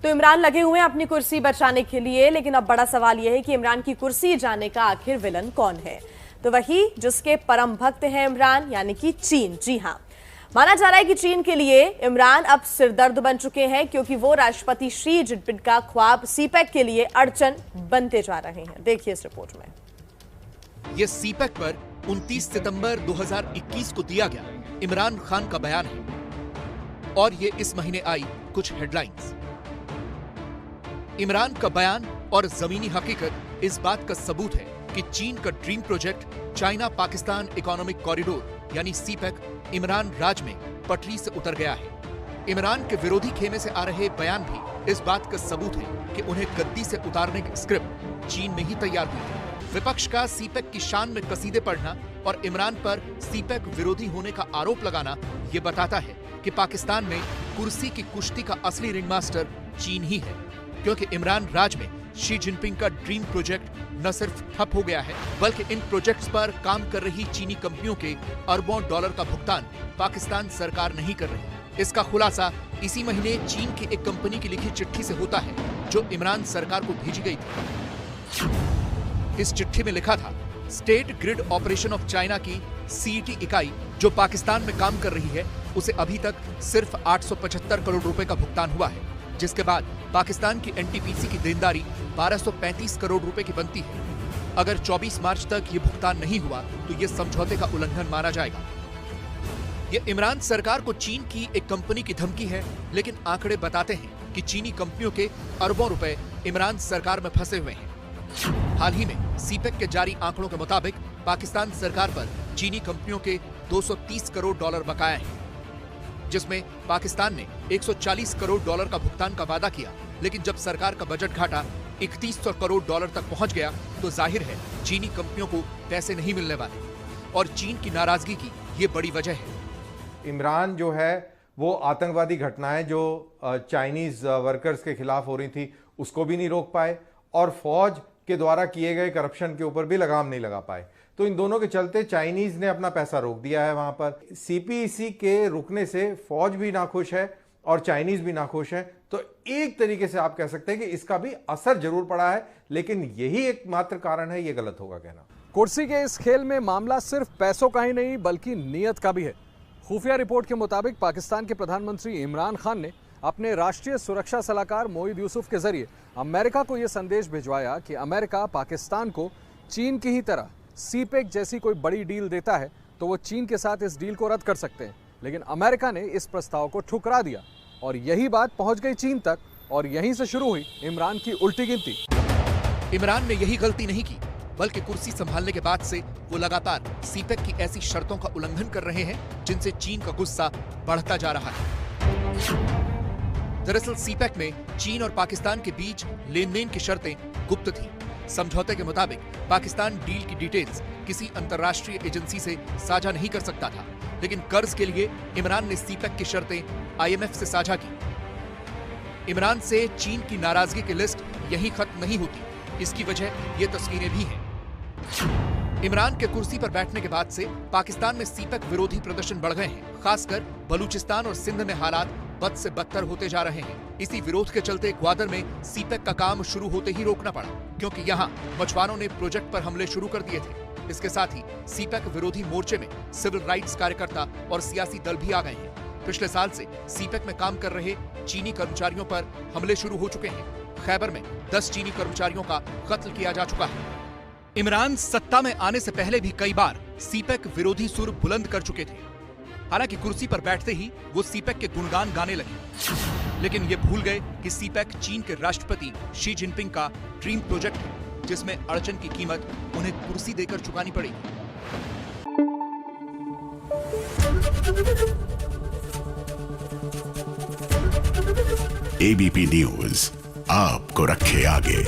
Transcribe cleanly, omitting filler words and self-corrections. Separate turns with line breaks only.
तो इमरान लगे हुए हैं अपनी कुर्सी बचाने के लिए, लेकिन अब बड़ा सवाल यह है कि इमरान की कुर्सी जाने का आखिर विलन कौन है? तो वही जिसके परम भक्त हैं इमरान, यानी कि चीन। जी हां, माना जा रहा है कि चीन के लिए इमरान अब सिरदर्द बन चुके हैं, क्योंकि वो राष्ट्रपति शी जिनपिंग का ख्वाब सीपेक के लिए अड़चन बनते जा रहे हैं। देखिए इस रिपोर्ट में।
ये सीपेक पर 29 सितंबर 2021 को दिया गया इमरान खान का बयान है और ये इस महीने आई कुछ हेडलाइंस। इमरान का बयान और जमीनी हकीकत इस बात का सबूत है कि चीन का dream project China Pakistan economic corridor यानी सीपेक इमरान राज में पटरी से उतर गया है। इमरान के विरोधी खेमे से आ रहे बयान भी इस बात का सबूत है कि उन्हें गद्दी से उतारने की स्क्रिप्ट चीन में ही तैयार हुई है। विपक्ष का सीपेक की शान में कसीदे पढ़ना और इमरान पर सीपेक विरोधी होने का आरोप लगाना ये बताता है कि पाकिस्तान में कुर्सी की कुश्ती का असली रिंगमास्टर चीन ही है, क्योंकि इमरान राज में शी जिनपिंग का ड्रीम प्रोजेक्ट न सिर्फ ठप हो गया है, बल्कि इन प्रोजेक्ट्स पर काम कर रही चीनी कंपनियों के अरबों डॉलर का भुगतान पाकिस्तान सरकार नहीं कर रही। इसका खुलासा इसी महीने चीन की एक कंपनी की लिखी चिट्ठी से होता है, जो इमरान सरकार को भेजी गई थी। इस चिट्ठी में लिखा था, state grid operation of China की सीईटी इकाई जो पाकिस्तान में काम कर रही है, उसे अभी तक सिर्फ 875 करोड़ रुपए का भुगतान हुआ है, जिसके बाद पाकिस्तान की एनटीपीसी की देनदारी 1235 करोड़ रुपए की बनती है। अगर 24 मार्च तक ये भुगतान नहीं हुआ तो ये समझौते का उल्लंघन माना जाएगा। ये इमरान सरकार को चीन की एक कंपनी की धमकी है, लेकिन आंकड़े बताते हैं कि चीनी कंपनियों के अरबों रुपए इमरान सरकार में फंसे हुए हैं। हाल ही में सीपेक के जारी आंकड़ों के मुताबिक पाकिस्तान सरकार पर चीनी कंपनियों के 230 करोड़ डॉलर बकाया है, जिसमें पाकिस्तान ने 140 करोड़ डॉलर का भुगतान का वादा किया, लेकिन जब सरकार का बजट घाटा 3100 करोड़ डॉलर तक पहुंच गया तो जाहिर है चीनी कंपनियों को पैसे नहीं मिलने वाले, और चीन की नाराजगी की ये बड़ी वजह है।
इमरान जो है वो आतंकवादी घटनाएं जो चाइनीज वर्कर्स के खिलाफ हो रही थी उसको भी नहीं रोक पाए, और फौज के द्वारा किए गए करप्शन के ऊपर भी लगाम नहीं लगा पाए। तो इन दोनों के चलते चाइनीज ने अपना पैसा रोक दिया है वहां पर। सीपीईसी के रुकने से फौज भी नाखुश है और चाइनीज भी नाखुश है। तो एक तरीके से आप कह सकते हैं कि इसका भी असर जरूर पड़ा है, लेकिन यही एकमात्र कारण है, ये गलत होगा कहना।
कुर्सी के इस खेल में मामला सिर्फ पैसों का ही नहीं बल्कि नीयत का भी है। खुफिया रिपोर्ट के मुताबिक पाकिस्तान के प्रधानमंत्री इमरान खान ने अपने राष्ट्रीय सुरक्षा सलाहकार मोईद यूसुफ के जरिए अमेरिका को यह संदेश भिजवाया कि अमेरिका पाकिस्तान को चीन की ही तरह सीपेक जैसी कोई बड़ी डील देता है तो वो चीन के साथ इस डील को रद्द कर सकते हैं। लेकिन अमेरिका ने इस प्रस्ताव को ठुकरा दिया और यही बात पहुंच गई चीन तक, और यहीं से शुरू हुई इमरान की उल्टी गिनती।
इमरान ने यही गलती नहीं की, बल्कि कुर्सी संभालने के बाद से वो लगातार सीपेक की ऐसी शर्तों का उल्लंघन कर रहे हैं जिनसे चीन का गुस्सा बढ़ता जा रहा है। दरअसल सीपेक में चीन और पाकिस्तान के बीच लेन-देन की शर्तें गुप्त थी। समझौते के मुताबिक पाकिस्तान डील की डिटेल्स किसी अंतर्राष्ट्रीय एजेंसी से साझा नहीं कर सकता था, लेकिन कर्ज के लिए इमरान ने सीपेक की शर्तें आईएमएफ से साझा की। इमरान से चीन की नाराजगी की लिस्ट यहीं खत्म नहीं होती। इसकी वजह ये तस्वीरें भी हैं। इमरान के कुर्सी पर बैठने के बाद से पाकिस्तान में सीपेक विरोधी प्रदर्शन बढ़ गए हैं। खासकर बलूचिस्तान और सिंध में हालात बद से बदतर होते जा रहे हैं। इसी विरोध के चलते ग्वादर में सीपेक का काम शुरू होते ही रोकना पड़ा, क्योंकि यहाँ मछुआरों ने प्रोजेक्ट पर हमले शुरू कर दिए थे। इसके साथ ही सीपेक विरोधी मोर्चे में सिविल राइट्स कार्यकर्ता और सियासी दल भी आ गए हैं। पिछले साल से सीपेक में काम कर रहे चीनी कर्मचारियों पर हमले शुरू हो चुके हैं। खैबर में 10 चीनी कर्मचारियों का कत्ल किया जा चुका है। इमरान सत्ता में आने से पहले भी कई बार सीपेक विरोधी सुर बुलंद कर चुके थे। हालांकि कुर्सी पर बैठते ही वो सीपेक के गुणगान गाने लगे, लेकिन ये भूल गए कि सीपेक चीन के राष्ट्रपति शी जिनपिंग का ड्रीम प्रोजेक्ट है, जिसमें अड़चन की कीमत उन्हें कुर्सी देकर चुकानी पड़ेगी।
एबीपी न्यूज आपको रखे आगे।